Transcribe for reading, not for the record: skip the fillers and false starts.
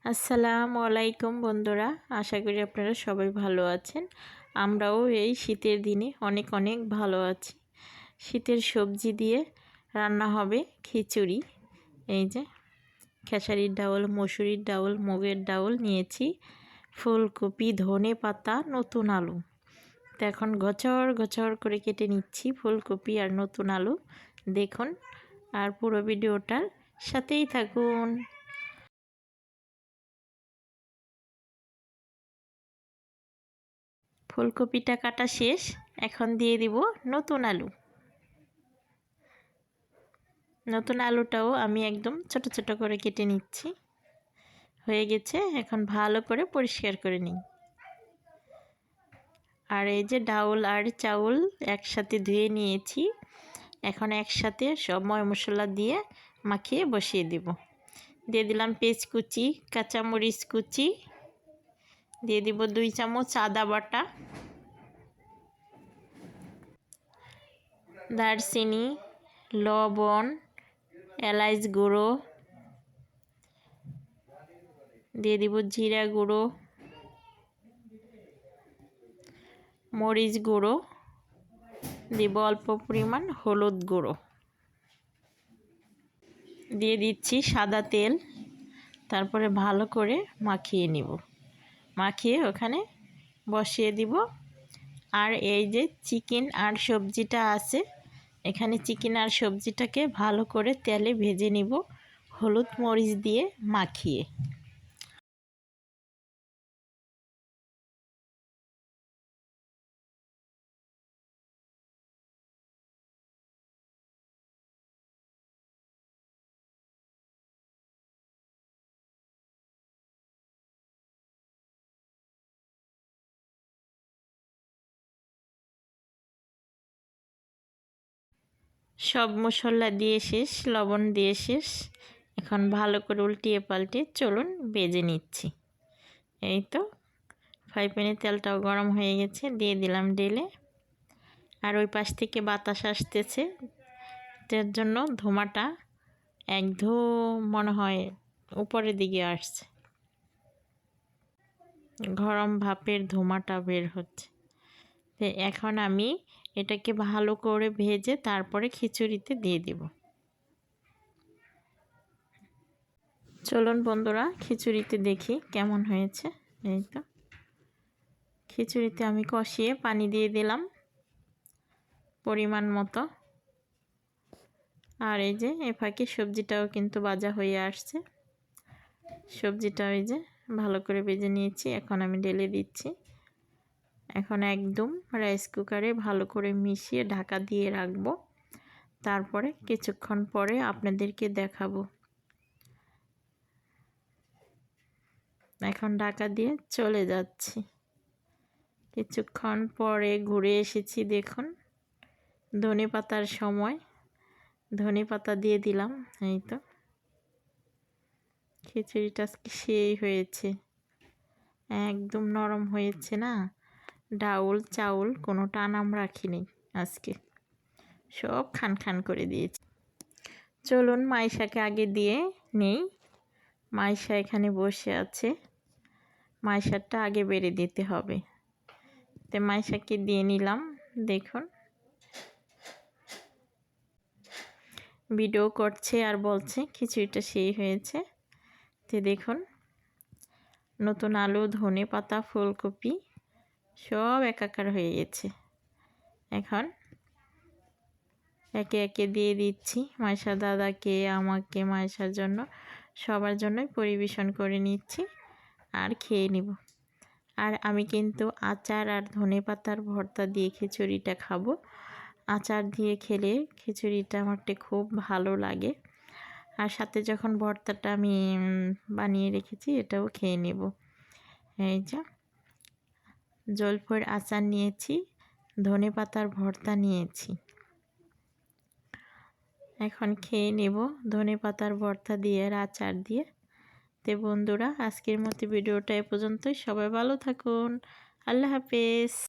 আসসালামু আলাইকুম বন্ধুরা, আশা করি আপনারা সবাই ভালো আছেন। আমরাও এই শীতের দিনে অনেক অনেক ভালো আছি। শীতের সবজি দিয়ে রান্না হবে খিচুড়ি। এই যে খেসারির ডাউল, মসুরির ডাউল, মুগের ডাউল নিয়েছি, ফুলকপি, ধনে পাতা, নতুন আলু। তো এখন গচর গচর করে কেটে নিচ্ছি ফুলকপি আর নতুন আলু। দেখুন আর পুরো ভিডিওটার সাথেই থাকুন। ফুলকপিটা কাটা শেষ, এখন দিয়ে দিব নতুন আলু। নতুন আলুটাও আমি একদম ছোট ছোট করে কেটে নিচ্ছি। হয়ে গেছে, এখন ভালো করে পরিষ্কার করে নিই। আর এই যে ডাউল আর চাউল একসাথে ধুয়ে নিয়েছি। এখন একসাথে সব ময় মশলা দিয়ে মাখিয়ে বসিয়ে দেব। দিয়ে দিলাম পেঁয়াজ কুচি, কাঁচামরিচ কুচি, দিয়ে দিব 2 চামচ আদা বাটা, দারচিনি, লবণ, এলাচ গুঁড়ো, দিয়ে দিব জিরা গুঁড়ো, মরিচ গুঁড়ো, দিব অল্প পরিমাণ হলুদ গুঁড়ো, দিয়ে দিচ্ছি সাদা তেল। তারপরে ভালো করে মাখিয়ে নিব, মাখিয়ে ওখানে বসিয়ে দিব। আর এই যে চিকেন আর সবজিটা আছে, এখানে চিকেন আর সবজিটাকে ভালো করে তেলে ভেজে নিব হলুদ মরিচ দিয়ে মাখিয়ে। সব মশলা দিয়ে শেষ, লবণ দিয়ে শেষ। এখন ভালো করে উল্টিয়ে পাল্টে চলুন ভেজে নিচ্ছি। এই তো ফ্রাই প্যানে তেলটাও গরম হয়ে গেছে, দিয়ে দিলাম ঢেলে। আর ওই পাশ থেকে বাতাস আসতেছে, তার জন্য ধোঁয়াটা একদম মনে হয় উপরের দিকে আসছে, গরম ভাপের ধোঁয়াটা বের হচ্ছে। তো এখন আমি এটাকে ভালো করে ভেজে তারপরে খিচুড়িতে দিয়ে দেব। চলুন বন্ধুরা খিচুড়িতে দেখি কেমন হয়েছে। এই তো খিচুড়িতে আমি কষিয়ে পানি দিয়ে দিলাম পরিমাণ মতো। আর এই যে এ ফাঁকে সবজিটাও কিন্তু ভাজা হয়ে আসছে। সবজিটা ওই যে ভালো করে ভেজে নিয়েছি, এখন আমি ঢেলে দিচ্ছি। এখন একদম রাইস কুকারে ভালো করে মিশিয়ে ঢাকা দিয়ে রাখবো। তারপরে কিছুক্ষণ পরে আপনাদেরকে দেখাবো। এখন ঢাকা দিয়ে চলে যাচ্ছি। কিছুক্ষণ পরে ঘুরে এসেছি, দেখুন ধনে পাতার সময় ধনে পাতা দিয়ে দিলাম। এই তো খিচুড়িটা সেই হয়েছে, একদম নরম হয়েছে না। ডাউল চাউল কোনো টানাম রাখিনি আজকে, সব খান খান করে দিয়েছি। চলুন মাইশাকে আগে দিয়ে নেই। মাইশা এখানে বসে আছে, মাইশারটা আগে বেড়ে দিতে হবে। তো মাইশাকে দিয়ে নিলাম। দেখুন ভিডিও করছে আর বলছে খিচুড়িটা সেই হয়েছে। তো দেখুন নতুন আলু, ধনে পাতা, ফুলকপি সব একাকার হয়ে গেছে। এখন একে একে দিয়ে দিচ্ছি মাইশা দাদাকে, আমাকে, মাইশার জন্য, সবার জন্যই পরিবেশন করে নিচ্ছি আর খেয়ে নিব। আর আমি কিন্তু আচার আর ধনে পাতার ভর্তা দিয়ে খিচুড়িটা খাবো। আচার দিয়ে খেলে খিচুড়িটা আমারটা খুব ভালো লাগে। আর সাথে যখন ভর্তাটা আমি বানিয়ে রেখেছি এটাও খেয়ে নেব। এই যে জলফইয়ের আচার নিয়েছি, ধনে পাতার ভর্তা নিয়েছি, এখন খেয়ে নেব ধনে পাতার ভর্তা দিয়ে আর আচার দিয়ে। তো বন্ধুরা আজকের মতো ভিডিওটা এ পর্যন্তই। সবাই ভালো থাকুন, আল্লাহ হাফেজ।